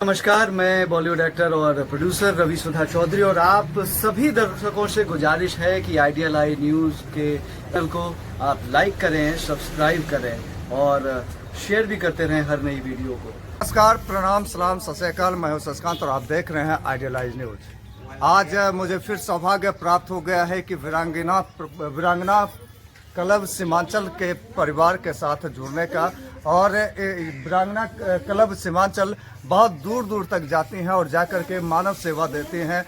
नमस्कार, मैं बॉलीवुड एक्टर और प्रोड्यूसर रवि सुधा चौधरी और आप सभी दर्शकों से गुजारिश है कि आइडियल आई न्यूज़ के चैनल को आप लाइक करें, सब्सक्राइब करें और शेयर भी करते रहें हर नई वीडियो को। नमस्कार, प्रणाम, सलाम, सत श्री अकाल। मैं हूं शशिकांत और आप देख रहे हैं आइडियल न्यूज। आज मुझे फिर सौभाग्य प्राप्त हो गया है कि वीरांगना क्लब सीमांचल के परिवार के साथ जुड़ने का। और वीरांगना क्लब सीमांचल बहुत दूर दूर तक जाती हैं और जाकर के मानव सेवा देती हैं।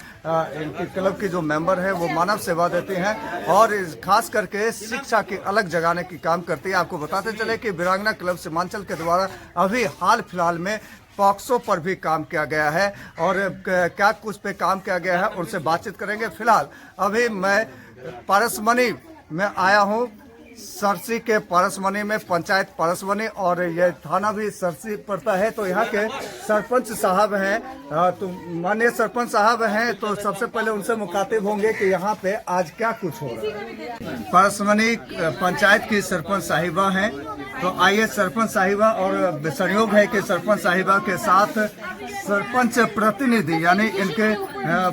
इनकी क्लब की जो मेंबर है वो मानव सेवा देती हैं और खास करके शिक्षा की अलग जगाने की काम करती है। आपको बताते चले कि वीरांगना क्लब सीमांचल के द्वारा अभी हाल फिलहाल में पॉक्सो पर भी काम किया गया है और क्या कुछ पे काम किया गया है उनसे बातचीत करेंगे। फिलहाल अभी मैं परसमनी में आया हूँ, सरसी के परसमनी में, पंचायत परसमनी, और ये थाना भी सरसी पड़ता है। तो यहाँ के सरपंच साहब हैं, तो माननीय सरपंच साहब हैं, तो सबसे पहले उनसे मुखातिब होंगे कि यहाँ पे आज क्या कुछ हो रहा है। परसमनी पंचायत की सरपंच साहिबा हैं, तो आइए सरपंच साहिबा, और संयोग है कि सरपंच साहिबा के साथ सरपंच प्रतिनिधि यानी इनके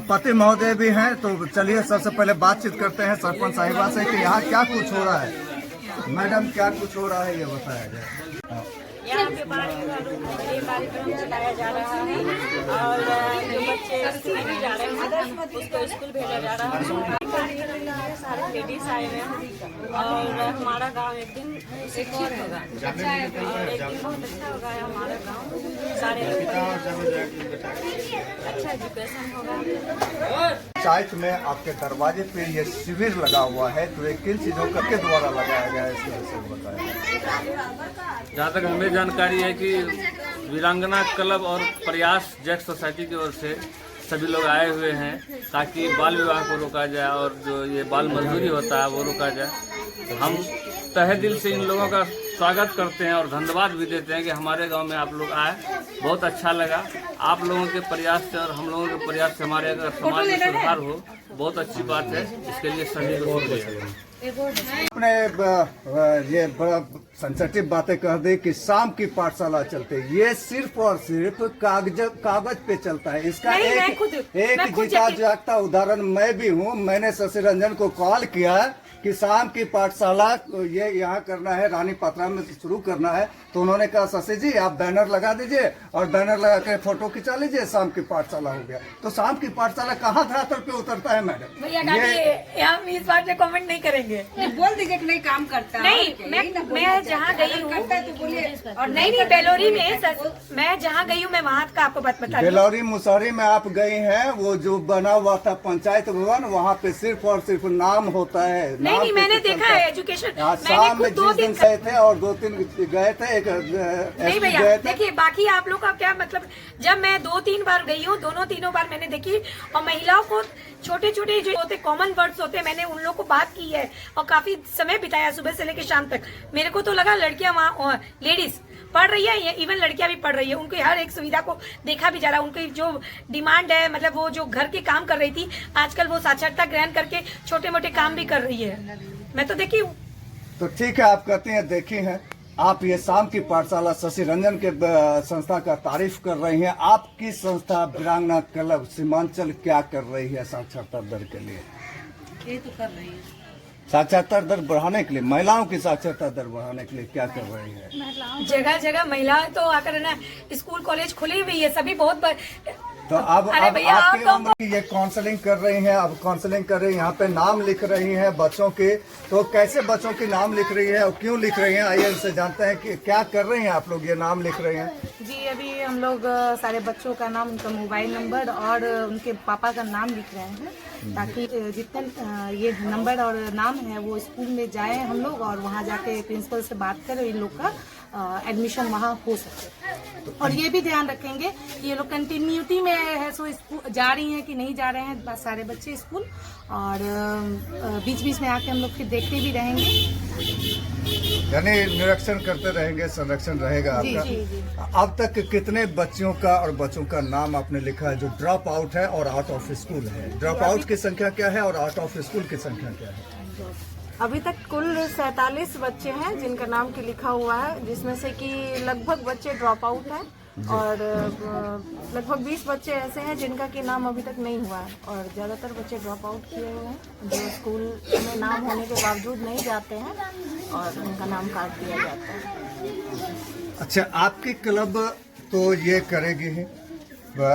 पति महोदय भी हैं। तो चलिए सबसे पहले बातचीत करते हैं सरपंच साहिबा से कि यहाँ क्या कुछ हो रहा है। मैडम, क्या कुछ हो रहा है ये बताया जाए। यहाँ पे कार्यक्रम चलाया जा रहा है और जो बच्चे स्कूल भी जा रहे हैं उसको स्कूल भेजा जा रहा है। सारे लेडीज आए हुए हैं और हमारा गांव एक दिन शिक्षित होगा और एक दिन बहुत अच्छा होगा हमारा गांव। सारे अच्छा एजुकेशन होगा। पंचायत में आपके दरवाजे पे ये शिविर लगा हुआ है, तो ये किन चीजों के द्वारा लगाया गया है इसके विषय में बताया। जहाँ तक हमें जानकारी है कि वीरांगना क्लब और प्रयास जैक सोसाइटी की ओर से सभी लोग आए हुए हैं ताकि बाल विवाह को रोका जाए और जो ये बाल मजदूरी होता है वो रोका जाए। हम तहे दिल से इन लोगों का स्वागत करते हैं और धन्यवाद भी देते हैं कि हमारे गांव में आप लोग आए, बहुत अच्छा लगा। आप लोगों के प्रयास से और हम लोगों के प्रयास से हमारे अगर समाज में सुधार हो, बहुत अच्छी बात है। इसके लिए सभी को अपने ये बड़ा सेंसिटिव बातें कह दी कि शाम की पाठशाला चलते, ये सिर्फ और सिर्फ कागज पे चलता है। इसका एक जीता जागता उदाहरण मैं भी हूँ। मैंने शशि रंजन को कॉल किया कि शाम की पाठशाला ये यहाँ करना है, रानी पात्रा में शुरू करना है, तो उन्होंने कहा शशि जी आप बैनर लगा दीजिए और बैनर लगा के फोटो खिंचा लीजिए, शाम की पाठशाला हो गया। तो शाम की पाठशाला कहाँ धरातल पे उतरता है मैडम? हम इस बात पे कमेंट नहीं करेंगे। बोल दीजिए कि नहीं काम करता। नहीं, मैं जहाँ गई हूँ और नहीं बेलोरी में मैं जहाँ गई हूँ मैं वहाँ का आपको बात बता। बेलोरी मुसहरी में आप गई हैं, वो जो बना हुआ था पंचायत भवन, वहाँ पे सिर्फ और सिर्फ नाम होता है। नहीं, मैंने देखा है एजुकेशन। शाम में 2 दिन गए थे और 2-3 गए थे, एक नहीं भैया देखिए, बाकी आप लोग का क्या मतलब, जब मैं 2-3 बार गई हूँ, तीनों बार मैंने देखी और महिलाओं को छोटे छोटे जो होते कॉमन वर्ड्स होते, मैंने उन लोगों को बात की है और काफी समय बिताया सुबह से लेकर शाम तक। मेरे को तो लगा लड़कियां वहाँ लेडीज पढ़ रही है, इवन लड़कियां भी पढ़ रही है, उनकी हर एक सुविधा को देखा भी जा रहा है। उनकी जो डिमांड है, मतलब वो जो घर के काम कर रही थी, आजकल वो साक्षरता ग्रहण करके छोटे मोटे काम भी कर रही है। मैं तो देखी हूँ। तो ठीक है, आप कहते हैं देखी हैं। आप ये शाम की पाठशाला शशि रंजन के संस्था का तारीफ कर रही हैं। आपकी संस्था वीरांगना क्लब सीमांचल क्या कर रही है साक्षरता दर के लिए? ये तो कर रही है, साक्षरता दर बढ़ाने के लिए, महिलाओं की साक्षरता दर बढ़ाने के लिए क्या कर रही है? जगह जगह महिलाएं तो आकर ना स्कूल कॉलेज खुली हुई है, सभी बहुत तो अब आपकी उम्र की ये काउंसलिंग कर रही हैं, अब काउंसलिंग कर रही हैं, यहाँ पे नाम लिख रही हैं बच्चों के। तो कैसे बच्चों की नाम लिख रही है और क्यों लिख रही हैं, आइए इनसे जानते हैं कि क्या कर रही हैं आप लोग, ये नाम लिख रही हैं। जी अभी हम लोग सारे बच्चों का नाम, उनका मोबाइल नंबर और उनके पापा का नाम लिख रहे हैं ताकि जितना ये नंबर और नाम है वो स्कूल में जाए हम लोग और वहाँ जाके प्रिंसिपल से बात करें, इन लोग का एडमिशन वहाँ हो सके। और ये भी ध्यान रखेंगे कि ये लोग कंटिन्यूटी में है, सो स्कूल जा रही हैं कि नहीं जा रहे हैं सारे बच्चे स्कूल, और बीच बीच में आके हम लोग फिर देखते भी रहेंगे, यानी निरीक्षण करते रहेंगे, संरक्षण रहेगा आपका। जी, जी। अब तक कितने बच्चियों का और बच्चों का नाम आपने लिखा है जो ड्रॉप आउट है और आउट ऑफ स्कूल है? ड्रॉप आउट की संख्या क्या है और आउट ऑफ स्कूल की संख्या क्या है? अभी तक कुल 47 बच्चे हैं जिनका नाम की लिखा हुआ है, जिसमें से कि लगभग बच्चे ड्रॉप आउट हैं और लगभग 20 बच्चे ऐसे हैं जिनका कि नाम अभी तक नहीं हुआ है और ज़्यादातर बच्चे ड्रॉप आउट किए हुए हैं जो स्कूल में नाम होने के बावजूद नहीं जाते हैं और उनका नाम काट दिया जाता है। अच्छा, आपकी क्लब तो ये करेगी ही,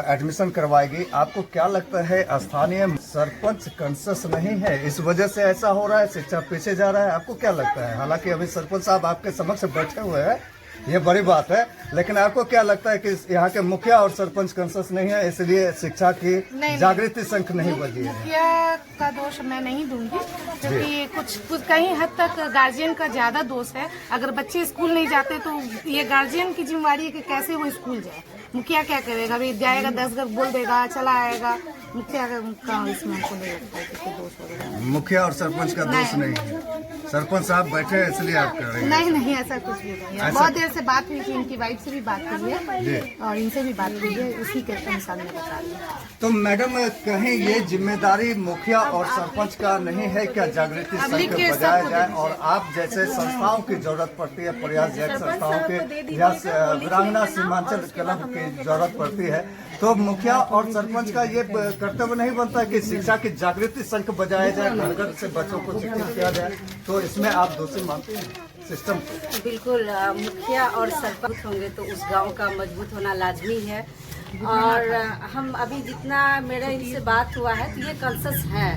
एडमिशन करवाएगी। आपको क्या लगता है स्थानीय सरपंच कंसस नहीं है, इस वजह से ऐसा हो रहा है, शिक्षा पीछे जा रहा है? आपको क्या लगता है? हालांकि अभी सरपंच साहब आपके समक्ष बैठे हुए हैं, ये बड़ी बात है, लेकिन आपको क्या लगता है कि यहाँ के मुखिया और सरपंच कंसस नहीं है, इसलिए शिक्षा की जागृति संख नहीं बजी है? मुखिया का दोष मैं नहीं दूंगी, क्योंकि कुछ कहीं हद तक गार्जियन का ज्यादा दोष है। अगर बच्चे स्कूल नहीं जाते तो ये गार्जियन की जिम्मेवारी है कि कैसे वो स्कूल जाए। मुखिया क्या करेगा? अभी जाएगा 10 घर बोल देगा, चला आएगा। मुखिया का इसमें हमको नहीं लगता है कि दोष वगैरह। मुखिया और सरपंच का दोष नहीं है, सरपंच साहब बैठे हैं इसलिए आप कह रहे हैं? नहीं, ऐसा कुछ नहीं है। बहुत देर से बात हुई थी, इनकी वाइफ से भी बात हुई है और इनसे भी बात हुई है, उसी के अनुसार मैं बता रही हूँ। तो मैडम, कहीं ये जिम्मेदारी मुखिया और सरपंच का नहीं है क्या जागृति संघ बजाया जाए और आप जैसे संस्थाओं की जरूरत पड़ती है, प्रयास जैसे संस्थाओं के या वीरांगना सीमांचल क्लब की जरूरत पड़ती है, तो मुखिया और सरपंच का ये कर्तव्य नहीं बनता कि शिक्षा की जागृति संघ बजाया जाए, घर घर से बच्चों को शिक्षित किया जाए? तो इसमें आप दोषी मानते हैं सिस्टम को? बिल्कुल, मुखिया और सरपंच होंगे तो उस गांव का मजबूत होना लाजमी है। और हम अभी जितना मेरा इनसे बात हुआ है तो ये कंसस है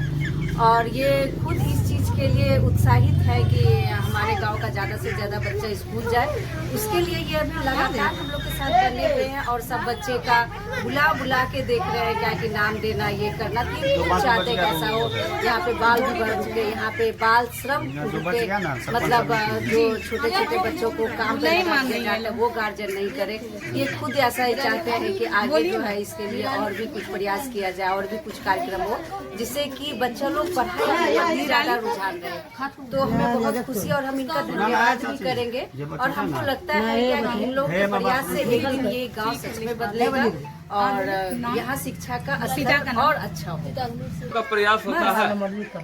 और ये खुद इस चीज़ के लिए उत्साहित है कि हमारे गांव का ज़्यादा से ज़्यादा बच्चा स्कूल जाए। उसके लिए ये अभी लगातार हम लोग के साथ बने हुए हैं और सब बच्चे का बुला के देख रहे हैं क्या कि नाम देना, ये करना। तीन चाहते कैसा हो, यहाँ पे बाल विवाह रुके, यहाँ पे बाल श्रम रुके, मतलब जो छोटे छोटे बच्चों को काम नहीं वो गार्जियन नहीं करे। ये खुद ऐसा ही चाहते हैं कि आगे जो है इसके लिए और भी कुछ प्रयास किया जाए और भी कुछ कार्यक्रम हो जिससे कि बच्चा लोग पढ़ाई में ज्यादा रुझान रहे। तो हमें बहुत खुशी और हम इनका धन्यवाद भी करेंगे और हमको लगता है कि इन लोगों के प्रयास से एक दिन ये गांव सच में बदलेगा और यहाँ शिक्षा का असर और अच्छा होगा। का प्रयास होता है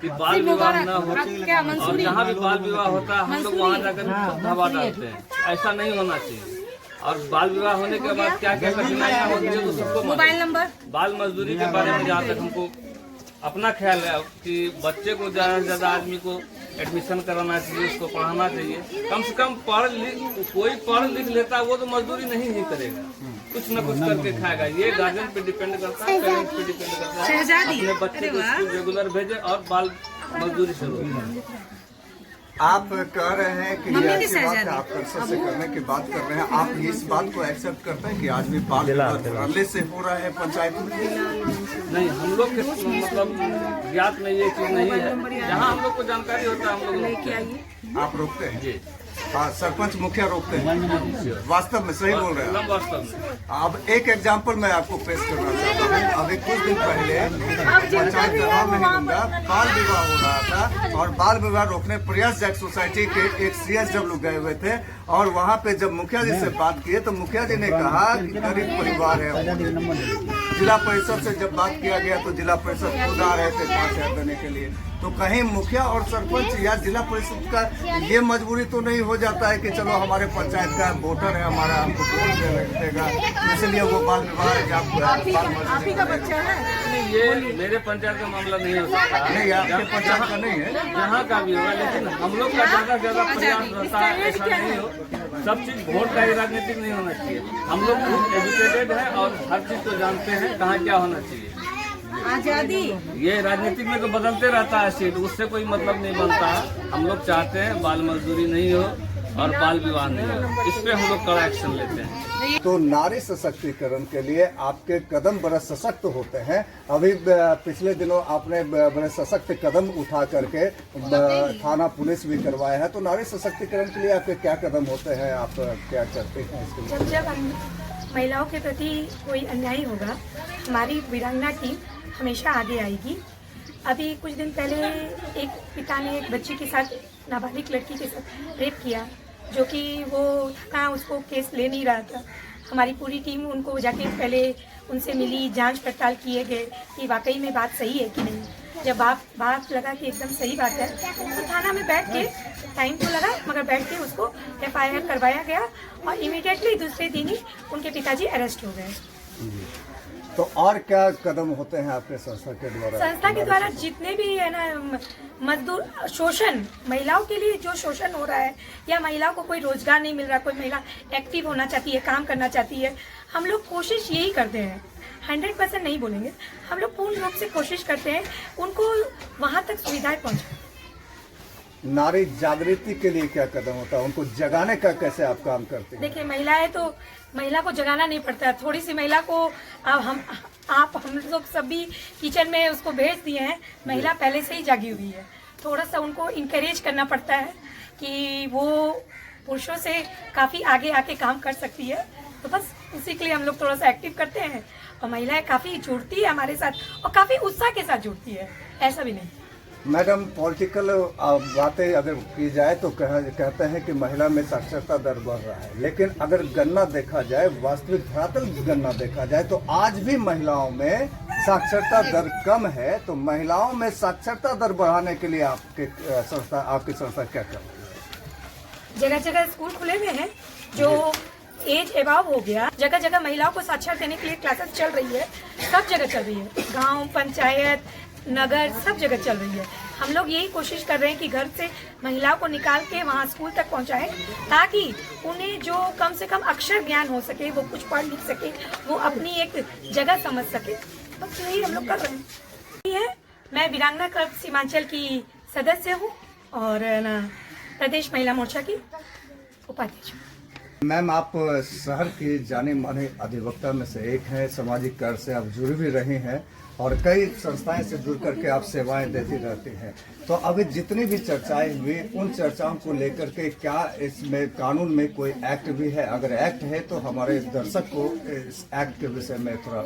कि बाल विवाह न हो और जहाँ भी बाल विवाह होता है हम लोग वहाँ जाकर धावा डालते हैं। ऐसा नहीं होना चाहिए। और बाल विवाह होने के बाद क्या क्या कठिनाइयाँ होती है तो सबको मोबाइल नंबर, बाल मजदूरी के बारे में जहाँ तक हमको अपना ख्याल है कि बच्चे को ज़्यादा से ज़्यादा आदमी को एडमिशन कराना चाहिए, उसको पढ़ाना चाहिए। कम से कम कोई पढ़ लिख लेता है वो तो मजदूरी नहीं ही करेगा, कुछ न कुछ करके खाएगा। ये गार्जियन पे डिपेंड करता है, पेरेंट्स पे डिपेंड करता है। अपने बच्चे को स्कूल रेगुलर भेजे और बाल मजदूरी शुरू। आप कह रहे हैं कि ये ऐसी बात आप कर्सर से करने की बात कर रहे हैं, आप इस बात को एक्सेप्ट करते हैं कि आज भी बाल विवाह से हो रहा है पंचायत में? नहीं, हम लोग के मतलब ज्ञात में ये चीज नहीं है। जहाँ हम लोग को जानकारी होता है हम लोग रोकते हैं। आप रोकते हैं? जी हाँ, सरपंच मुखिया रोकते हैं। वास्तव में सही बोल रहे हैं वास्तव में। अब एक एग्जांपल मैं आपको पेश करना चाहता हूँ। अभी कुछ दिन पहले पंचायत का नाम नहीं लूंगा, बाल विवाह हो रहा था और बाल विवाह रोकने प्रयास जैक सोसाइटी के एक CSW गए हुए थे और वहाँ पे जब मुखिया जी से बात किए तो मुखिया जी ने कहा कि गरीब परिवार है। जिला परिषद से जब बात किया गया तो जिला परिषद खुद आ रहे थे 5,000 देने के लिए। तो कहीं मुखिया और सरपंच या जिला परिषद का ये मजबूरी तो नहीं हो जाता है कि चलो हमारे पंचायत का वोटर है हमारा, हमको वोट देगा, इसलिए वो बाल विवाह या बच्चा है? ये मेरे पंचायत का मामला नहीं हो सकता। नहीं, आपके पंचायत का नहीं है, यहाँ का भी होगा, लेकिन हम लोग का ज्यादा से ज्यादा प्रयास रहता है ऐसा नहीं हो। सब चीज वोट का ही राजनीतिक नहीं होना चाहिए। हम लोग खुद एजुकेटेड है और हर चीज को जानते हैं कहाँ क्या होना चाहिए। आजादी ये राजनीतिक में तो बदलते रहता है सीट, उससे कोई मतलब नहीं बनता है। हम लोग चाहते हैं बाल मजदूरी नहीं हो और बाल विवाह नहीं हो, इस पे हम लोग कड़ा एक्शन लेते हैं। तो नारी सशक्तिकरण के लिए आपके कदम बड़े सशक्त होते हैं। अभी पिछले दिनों आपने बड़े सशक्त कदम उठा करके थाना पुलिस भी करवाया है। तो नारी सशक्तिकरण के लिए आपके क्या कदम होते हैं, आप क्या करते हैं इसके लिए? जब हम महिलाओं के प्रति कोई अन्याय होगा हमारी वीरांगना टीम हमेशा आगे आएगी। अभी कुछ दिन पहले एक पिता ने एक बच्ची के साथ, नाबालिग लड़की के साथ रेप किया, जो कि वो थाना उसको केस ले नहीं रहा था। हमारी पूरी टीम उनको जाके पहले उनसे मिली, जांच पड़ताल किए गए कि वाकई में बात सही है कि नहीं। जब बात लगा कि एकदम सही बात है तो थाना में बैठ के टाइम तो लगा मगर बैठ के उसको FIR करवाया गया और इमीडिएटली दूसरे दिन ही उनके पिताजी अरेस्ट हो गए। तो और क्या कदम होते हैं आपके संस्था के द्वारा? संस्था के द्वारा जितने भी है ना मजदूर शोषण, महिलाओं के लिए जो शोषण हो रहा है या महिलाओं को कोई रोजगार नहीं मिल रहा, कोई महिला एक्टिव होना चाहती है, काम करना चाहती है, हम लोग कोशिश यही करते हैं, 100% नहीं बोलेंगे, हम लोग पूर्ण रूप से कोशिश करते हैं उनको वहां तक सुविधाएं पहुंचाएं। नारी जागृति के लिए क्या कदम होता है, उनको जगाने का कैसे आप काम करते हैं? देखिए महिलाएं तो महिला को जगाना नहीं पड़ता है, थोड़ी सी महिला को हम लोग सभी किचन में उसको भेज दिए हैं, महिला पहले से ही जागी हुई है, थोड़ा सा उनको इनकरेज करना पड़ता है कि वो पुरुषों से काफी आगे आके काम कर सकती है, तो बस उसी के लिए हम लोग थोड़ा सा एक्टिव करते हैं और महिलाएं काफी जुड़ती है हमारे साथ और काफी उत्साह के साथ जुड़ती है, ऐसा भी नहीं। मैडम, पॉलिटिकल बातें अगर की जाए तो कहते हैं कि महिला में साक्षरता दर बढ़ रहा है, लेकिन अगर गणना देखा जाए, वास्तविक धरातल गणना देखा जाए तो आज भी महिलाओं में साक्षरता दर कम है। तो महिलाओं में साक्षरता दर बढ़ाने के लिए आपकी संस्था क्या कर रही है? जगह जगह स्कूल खुले हुए हैं, जो एज एबाव हो गया, जगह जगह महिलाओं को साक्षर देने के लिए क्लासेस चल रही है, सब जगह चल रही है, गांव, पंचायत, नगर, सब जगह चल रही है। हम लोग यही कोशिश कर रहे हैं कि घर से महिलाओं को निकाल के वहाँ स्कूल तक पहुँचाएं ताकि उन्हें जो कम से कम अक्षर ज्ञान हो सके, वो कुछ पढ़ लिख सके, वो अपनी एक जगह समझ सके, बस यही हम लोग कर रहे हैं। मैं वीरांगना क्लब सीमांचल की सदस्य हूँ और प्रदेश महिला मोर्चा की उपाध्यक्ष हूँ। मैम, आप शहर की जाने माने अधिवक्ता में से एक हैं, सामाजिक कार्य से आप जुड़ी भी रही हैं और कई संस्थाएं से जुड़ करके आप सेवाएं देती रहती हैं। तो अभी जितनी भी चर्चाएं हुई, उन चर्चाओं को लेकर के क्या इसमें कानून में कोई एक्ट भी है? अगर एक्ट है तो हमारे दर्शक को इस एक्ट के विषय में थोड़ा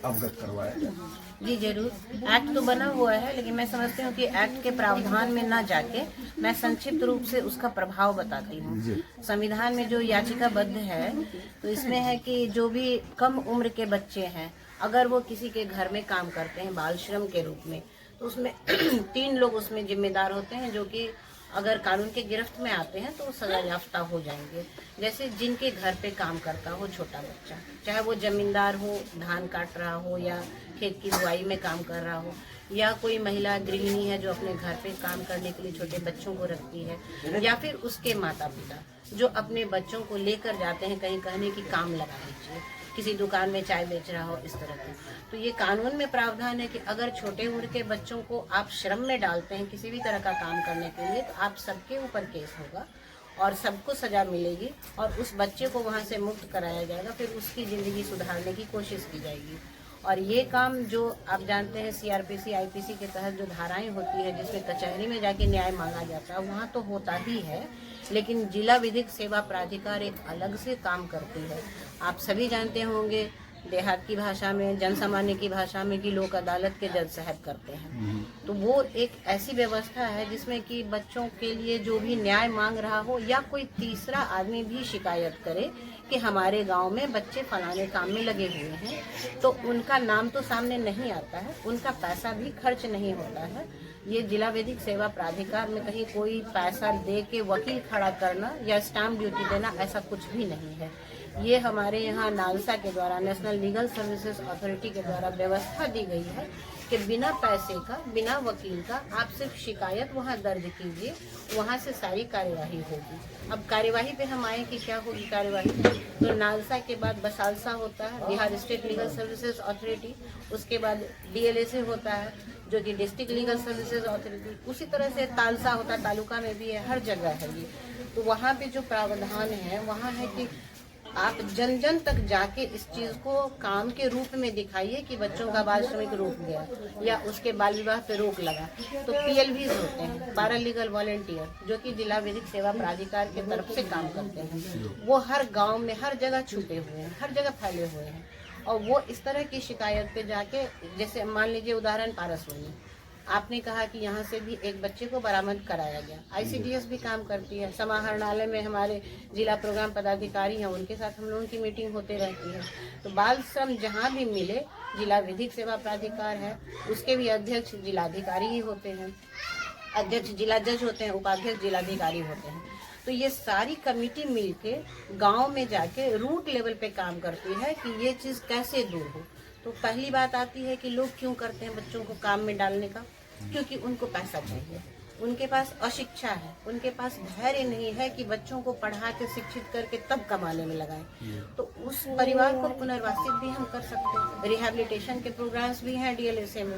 अवगत करवाया जाए। जी जरूर, एक्ट तो बना हुआ है, लेकिन मैं समझती हूँ कि एक्ट के प्रावधान में न जाके मैं संक्षिप्त रूप से उसका प्रभाव बताती हूँ। संविधान में जो याचिकाबद्ध है तो इसमें है कि जो भी कम उम्र के बच्चे हैं, अगर वो किसी के घर में काम करते हैं बाल श्रम के रूप में, तो उसमें 3 लोग उसमें जिम्मेदार होते हैं, जो कि अगर कानून के गिरफ्त में आते हैं तो सजा याफ्ता हो जाएंगे। जैसे जिनके घर पे काम करता हो छोटा बच्चा, चाहे वो जमींदार हो, धान काट रहा हो या खेत की बुआई में काम कर रहा हो, या कोई महिला गृहिणी है जो अपने घर पे काम करने के लिए छोटे बच्चों को रखती है, या फिर उसके माता पिता जो अपने बच्चों को लेकर जाते हैं कहीं कहने की काम लगा लीजिए, किसी दुकान में चाय बेच रहा हो, इस तरह के। तो ये कानून में प्रावधान है कि अगर छोटे उम्र के बच्चों को आप श्रम में डालते हैं किसी भी तरह का काम करने के लिए, तो आप सबके ऊपर केस होगा और सबको सजा मिलेगी और उस बच्चे को वहाँ से मुक्त कराया जाएगा, फिर उसकी ज़िंदगी सुधारने की कोशिश की जाएगी। और ये काम जो आप जानते हैं CRPC IPC के तहत जो धाराएं होती है, जिसमें कचहरी में जाके न्याय मांगा जाता है, वहाँ तो होता ही है, लेकिन जिला विधिक सेवा प्राधिकार एक अलग से काम करती है। आप सभी जानते होंगे, देहात की भाषा में, जन सामान्य की भाषा में, कि लोक अदालत के जज साहब करते हैं। तो वो एक ऐसी व्यवस्था है जिसमें कि बच्चों के लिए जो भी न्याय मांग रहा हो या कोई तीसरा आदमी भी शिकायत करे कि हमारे गांव में बच्चे फलाने काम में लगे हुए हैं, तो उनका नाम तो सामने नहीं आता है, उनका पैसा भी खर्च नहीं होता है। ये जिला विधिक सेवा प्राधिकार में कहीं कोई पैसा दे के वकील खड़ा करना या स्टाम्प ड्यूटी देना, ऐसा कुछ भी नहीं है। ये हमारे यहाँ नालसा के द्वारा, नेशनल लीगल सर्विसेज अथॉरिटी के द्वारा व्यवस्था दी गई है कि बिना पैसे का, बिना वकील का आप सिर्फ शिकायत वहाँ दर्ज कीजिए, वहाँ से सारी कार्यवाही होगी। अब कार्यवाही पे हम आए कि क्या होगी कार्यवाही, तो नालसा के बाद बसालसा होता है, Bihar state legal services authority, उसके बाद DLSA होता है जो कि डिस्ट्रिक्ट लीगल सर्विसेज अथॉरिटी, उसी तरह से तालसा होता है, तालुका में भी है, हर जगह है ये। तो वहाँ पे जो प्रावधान है वहाँ है कि आप जन जन तक जाके इस चीज को काम के रूप में दिखाइए कि बच्चों का बाल श्रमिक रोक गया या उसके बाल विवाह पे रोक लगा। तो PLVs होते हैं, पैरा लीगल वॉलंटियर, जो कि जिला विधिक सेवा प्राधिकार के तरफ से काम करते हैं। वो हर गांव में हर जगह छुपे हुए हैं, हर जगह फैले हुए हैं, और वो इस तरह की शिकायत पे जाके, जैसे मान लीजिए उदाहरण पारसमणी, आपने कहा कि यहाँ से भी एक बच्चे को बरामद कराया गया। ICDS भी काम करती है, समाहरणालय में हमारे जिला प्रोग्राम पदाधिकारी हैं, उनके साथ हम लोगों की मीटिंग होते रहती है। तो बाल श्रम जहाँ भी मिले जिला विधिक सेवा प्राधिकार है, उसके भी अध्यक्ष जिलाधिकारी ही होते हैं, अध्यक्ष जिला जज होते हैं, उपाध्यक्ष जिलाधिकारी होते हैं। तो ये सारी कमेटी मिलके गांव में जाके रूट लेवल पे काम करती है कि ये चीज़ कैसे दूर हो। तो पहली बात आती है कि लोग क्यों करते हैं बच्चों को काम में डालने का, क्योंकि उनको पैसा चाहिए, उनके पास अशिक्षा है, उनके पास धैर्य नहीं है कि बच्चों को पढ़ा के शिक्षित करके तब कमाने में लगाएं। तो उस परिवार को पुनर्वासित भी हम कर सकते हैं। रिहैबिलिटेशन के प्रोग्राम्स भी हैं डीएलएसए में।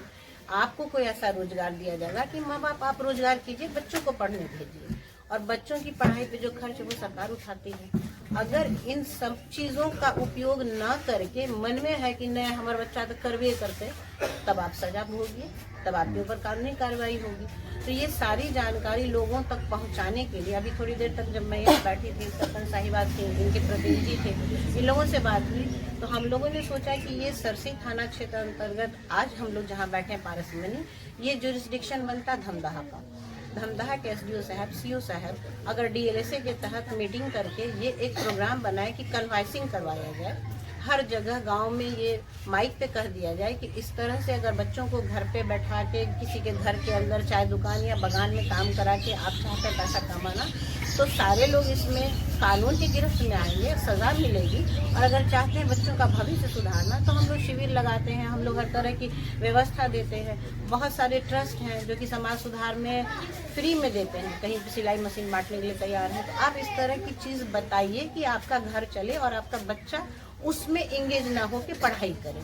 आपको कोई ऐसा रोजगार दिया जाएगा कि माँ बाप आप रोजगार कीजिए, बच्चों को पढ़ने भेजिए, और बच्चों की पढ़ाई पे जो खर्च वो सरकार उठाती है। अगर इन सब चीजों का उपयोग न करके मन में है कि नहीं हमारा बच्चा तो करवे करते, तब आप सजा भोगिए, तब आपके ऊपर कानूनी कार्रवाई होगी। तो ये सारी जानकारी लोगों तक पहुंचाने के लिए अभी थोड़ी देर तक जब मैं यहाँ बैठी थी, सरपंच साहिबात थी, इनके प्रतिनिधि थे, इन लोगों से बात हुई, तो हम लोगों ने सोचा कि ये सरसी थाना क्षेत्र अंतर्गत आज हम लोग जहाँ बैठे हैं पारसमनी, ये जुरिस्डिक्शन बनता धमदाहा का। धमदाहा के एसडीओ साहब, सीओ साहब अगर डीएलएसए के तहत मीटिंग करके ये एक प्रोग्राम बनाए कि कन्वाइसिंग करवाया जाए, हर जगह गांव में ये माइक पे कह दिया जाए कि इस तरह से अगर बच्चों को घर पे बैठा के किसी के घर के अंदर चाय दुकान या बागान में काम करा के आप चाहते हैं पैसा कमाना, तो सारे लोग इसमें कानून की गिरफ्त में आएंगे, सजा मिलेगी। और अगर चाहते हैं बच्चों का भविष्य सुधारना, तो हम लोग शिविर लगाते हैं, हम लोग हर तरह की व्यवस्था देते हैं। बहुत सारे ट्रस्ट हैं जो कि समाज सुधार में फ्री में देते हैं, कहीं सिलाई मशीन बांटने के लिए तैयार है। तो आप इस तरह की चीज़ बताइए कि आपका घर चले और आपका बच्चा उसमें एंगेज ना हो के पढ़ाई करे।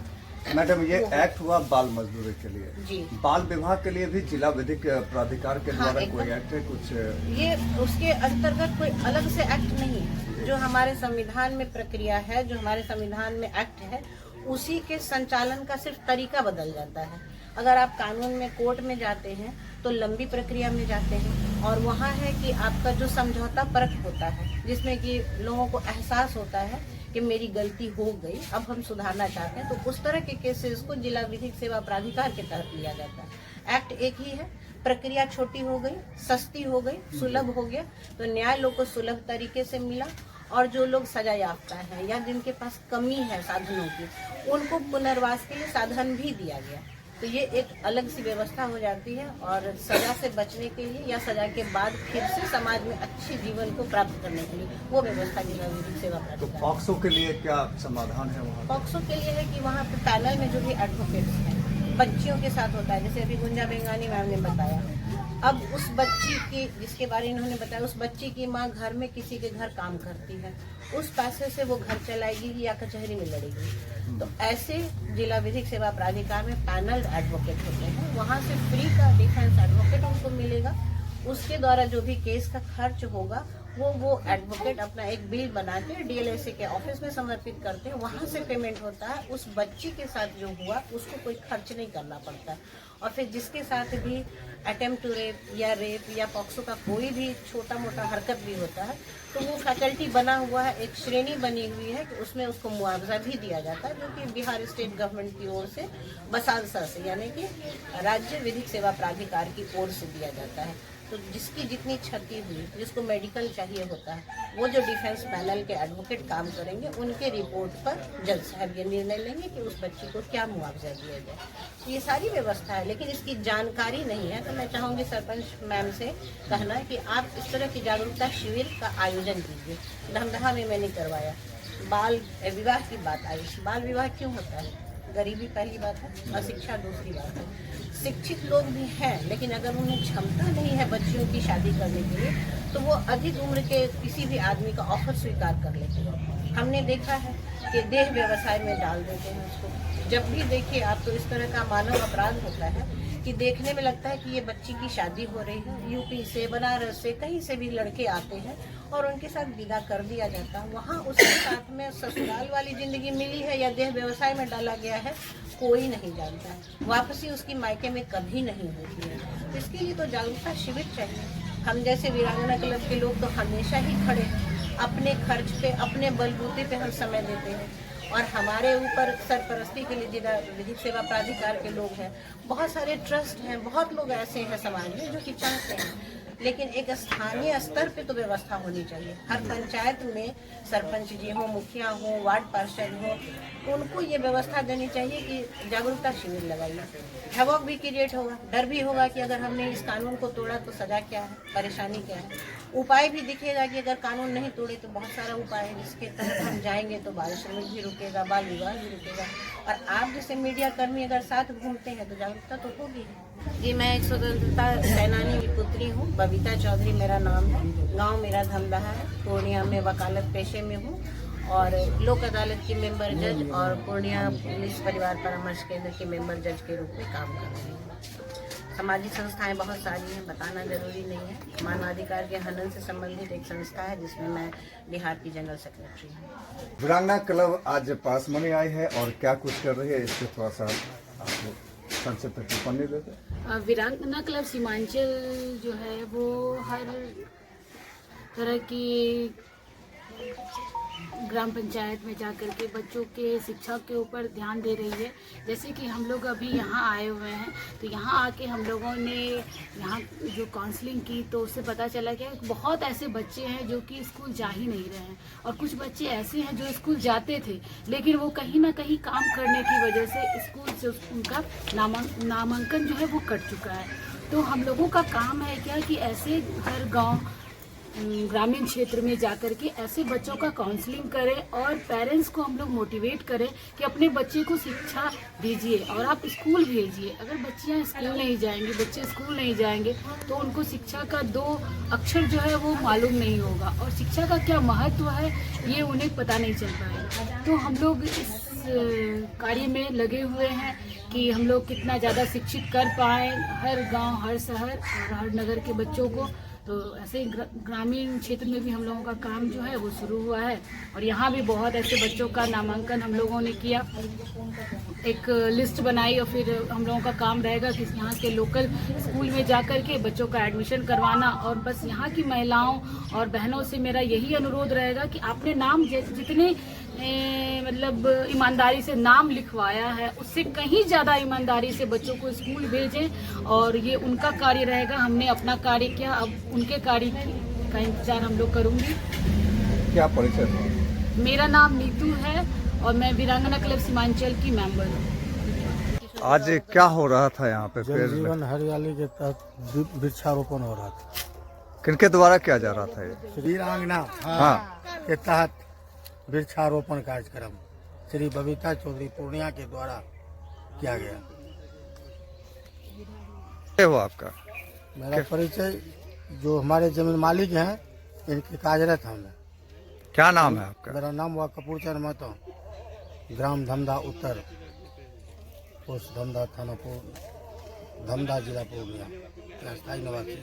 मैडम, ये एक्ट हुआ बाल मजदूरी के लिए, जी बाल विवाह के लिए भी जिला विधिक प्राधिकार के द्वारा कोई एक्ट है कुछ? ये उसके अंतर्गत कोई अलग से एक्ट नहीं है। जो हमारे संविधान में प्रक्रिया है, जो हमारे संविधान में एक्ट है, उसी के संचालन का सिर्फ तरीका बदल जाता है। अगर आप कानून में कोर्ट में जाते हैं तो लंबी प्रक्रिया में जाते हैं, और वहाँ है कि आपका जो समझौता परख होता है, जिसमें कि लोगों को एहसास होता है कि मेरी गलती हो गई, अब हम सुधारना चाहते हैं, तो उस तरह के केसेस को जिला विधिक सेवा प्राधिकार के तहत लिया जाता है। एक्ट एक ही है, प्रक्रिया छोटी हो गई, सस्ती हो गई, सुलभ हो गया, तो न्याय लोग को सुलभ तरीके से मिला। और जो लोग सजा याफ्ता है या जिनके पास कमी है साधनों की, उनको पुनर्वास के लिए साधन भी दिया गया। तो ये एक अलग सी व्यवस्था हो जाती है, और सजा से बचने के लिए या सजा के बाद फिर से समाज में अच्छे जीवन को प्राप्त करने के लिए वो व्यवस्था जिला विधिक सेवा तो प्राधिकार। पॉक्सो के लिए क्या समाधान है वहाँ? पॉक्सो के लिए है कि वहाँ पे पैनल में जो भी एडवोकेट्स हैं, बच्चियों के साथ होता है, जैसे अभी गुंजा बेंगानी मैम ने बताया। अब उस बच्ची की, जिसके बारे में इन्होंने बताया, उस बच्ची की माँ घर में किसी के घर काम करती है, उस पैसे से वो घर चलाएगी या कचहरी में लड़ेगी। तो ऐसे जिला विधिक सेवा प्राधिकार में पैनल एडवोकेट होते हैं, वहाँ से फ्री का डिफेंस एडवोकेट उनको मिलेगा। उसके द्वारा जो भी केस का खर्च होगा वो एडवोकेट अपना एक बिल बना के डीएलएसए के ऑफिस में समर्पित करते हैं, वहाँ से पेमेंट होता है। उस बच्ची के साथ जो हुआ उसको कोई खर्च नहीं करना पड़ता। और फिर जिसके साथ भी अटेम्प्ट टू रेप या पॉक्सो का कोई भी छोटा मोटा हरकत भी होता है, तो वो फैकल्टी बना हुआ है, एक श्रेणी बनी हुई है कि उसमें उसको मुआवजा भी दिया जाता है, जो कि बिहार स्टेट गवर्नमेंट की ओर से बसालसा से, यानी कि राज्य विधिक सेवा प्राधिकार की ओर से दिया जाता है। तो जिसकी जितनी क्षति हुई, जिसको मेडिकल चाहिए होता है, वो जो डिफेंस पैनल के एडवोकेट काम करेंगे, उनके रिपोर्ट पर जज साहब ये निर्णय लेंगे कि उस बच्ची को क्या मुआवजा दिया जाए। तो ये सारी व्यवस्था है, लेकिन इसकी जानकारी नहीं है। तो मैं चाहूँगी सरपंच मैम से कहना कि आप इस तरह की जागरूकता शिविर का आयोजन कीजिए। धमदाहा में मैंने करवाया, बाल विवाह की बात आई। बाल विवाह क्यों होता है? गरीबी पहली बात है, अशिक्षा दूसरी बात है। शिक्षित लोग भी हैं, लेकिन अगर उन्हें क्षमता नहीं है बच्चियों की शादी करने के लिए, तो वो अधिक उम्र के किसी भी आदमी का ऑफर स्वीकार कर लेते हैं। हमने देखा है कि देह व्यवसाय में डाल देते हैं उसको। जब भी देखिए आप, तो इस तरह का मानव अपराध होता है कि देखने में लगता है कि ये बच्ची की शादी हो रही है, यूपी से, बनारस से, कहीं से भी लड़के आते हैं और उनके साथ विदा कर दिया जाता है। वहाँ उसके साथ में ससुराल वाली जिंदगी मिली है या देह व्यवसाय में डाला गया है, कोई नहीं जानता। वापसी उसकी मायके में कभी नहीं होती है। तो इसके लिए तो जागरूकता शिविर चाहिए। हम जैसे वीरांगना क्लब के लोग तो हमेशा ही खड़े हैं, अपने खर्च पे, अपने बलबूते पे हम समय देते हैं। और हमारे ऊपर सरपरस्ती के लिए जिला विधिक सेवा प्राधिकार के लोग हैं, बहुत सारे ट्रस्ट हैं, बहुत लोग ऐसे हैं समाज में जो कि चाहते हैं लेकिन एक स्थानीय स्तर पे तो व्यवस्था होनी चाहिए। हर पंचायत में सरपंच जी हो, मुखिया हो, वार्ड पार्षद हो, उनको ये व्यवस्था देनी चाहिए कि जागरूकता शिविर लगाइए। खौफ भी क्रिएट होगा, डर भी होगा कि अगर हमने इस कानून को तोड़ा तो सजा क्या है, परेशानी क्या है। उपाय भी दिखेगा कि अगर कानून नहीं तोड़े तो बहुत सारा उपाय है जिसके तहत हम जाएंगे तो बाल श्रमिक भी रुकेगा, बाल विवाह भी रुकेगा। और आप जैसे मीडिया कर्मी अगर साथ घूमते हैं तो जागरूकता तो होगी। जी, मैं एक स्वतंत्रता सेनानी की पुत्री हूँ, बबीता चौधरी मेरा नाम है। गांव मेरा धमदाहा है। पूर्णिया में वकालत पेशे में हूँ और लोक अदालत की मेंबर जज और पूर्णिया पुलिस परिवार परामर्श केंद्र की मेंबर जज के रूप में काम कर रही हूँ। सामाजिक संस्थाएं बहुत सारी हैं, बताना जरूरी नहीं है। मानवाधिकार के हनन से संबंधित एक संस्था है जिसमें मैं बिहार की जनरल सेक्रेटरी हूँ। वीरांगना क्लब आज पासमनी आई है और क्या कुछ कर रही है, इसके थोड़ा सा आपको संक्षिप्त टिप्पणी देते। वीरांगना क्लब सीमांचल जो है वो हर तरह की ग्राम पंचायत में जाकर के बच्चों के शिक्षा के ऊपर ध्यान दे रही है। जैसे कि हम लोग अभी यहाँ आए हुए हैं तो यहाँ आके हम लोगों ने यहाँ जो काउंसलिंग की तो उससे पता चला कि बहुत ऐसे बच्चे हैं जो कि स्कूल जा ही नहीं रहे हैं और कुछ बच्चे ऐसे हैं जो स्कूल जाते थे लेकिन वो कहीं ना कहीं काम करने की वजह से स्कूल से उनका नामांकन जो है वो कट चुका है। तो हम लोगों का काम है क्या कि ऐसे हर गाँव ग्रामीण क्षेत्र में जाकर के ऐसे बच्चों का काउंसलिंग करें और पेरेंट्स को हम लोग मोटिवेट करें कि अपने बच्चे को शिक्षा दीजिए और आप स्कूल भेजिए। अगर बच्चियां स्कूल नहीं जाएंगी, बच्चे स्कूल नहीं जाएंगे तो उनको शिक्षा का 2 अक्षर जो है वो मालूम नहीं होगा और शिक्षा का क्या महत्व है ये उन्हें पता नहीं चल पाएगा। तो हम लोग इस कार्य में लगे हुए हैं कि हम लोग कितना ज़्यादा शिक्षित कर पाएँ हर गाँव, हर शहर और हर नगर के बच्चों को। तो ऐसे ग्रामीण क्षेत्र में भी हम लोगों का काम जो है वो शुरू हुआ है और यहाँ भी बहुत ऐसे बच्चों का नामांकन हम लोगों ने किया। एक लिस्ट बनाई और फिर हम लोगों का काम रहेगा कि यहाँ के लोकल स्कूल में जाकर के बच्चों का एडमिशन करवाना। और बस यहाँ की महिलाओं और बहनों से मेरा यही अनुरोध रहेगा कि आपने नाम जितने मतलब ईमानदारी से नाम लिखवाया है उससे कहीं ज़्यादा ईमानदारी से बच्चों को स्कूल भेजें और ये उनका कार्य रहेगा। हमने अपना कार्य किया, अब उनके कार्य का इंतजार हम लोग करूँगी। क्या परिचय? मेरा नाम नीतू है और मैं वीरांगना क्लब सीमांचल की मेंबर हूँ। आज क्या हो रहा था यहाँ पे? जल जीवन हरियाली के तहत वृक्षारोपण हो रहा था। किनके द्वारा किया जा रहा था ये? वीरांगना के तहत वृक्षारोपण कार्यक्रम श्री बबीता चौधरी पूर्णिया के द्वारा किया गया। क्या हुआ आपका? मेरा परिचय जो हमारे जमीन मालिक हैं इनके कार्यरत हम हैं। क्या नाम है आपका? मेरा नाम हुआ कपूरचंद महतो, ग्राम धमदा उत्तर, पोस्ट धमदा, थाना धमदा, जिला पूर्णिया, स्थायी निवासी।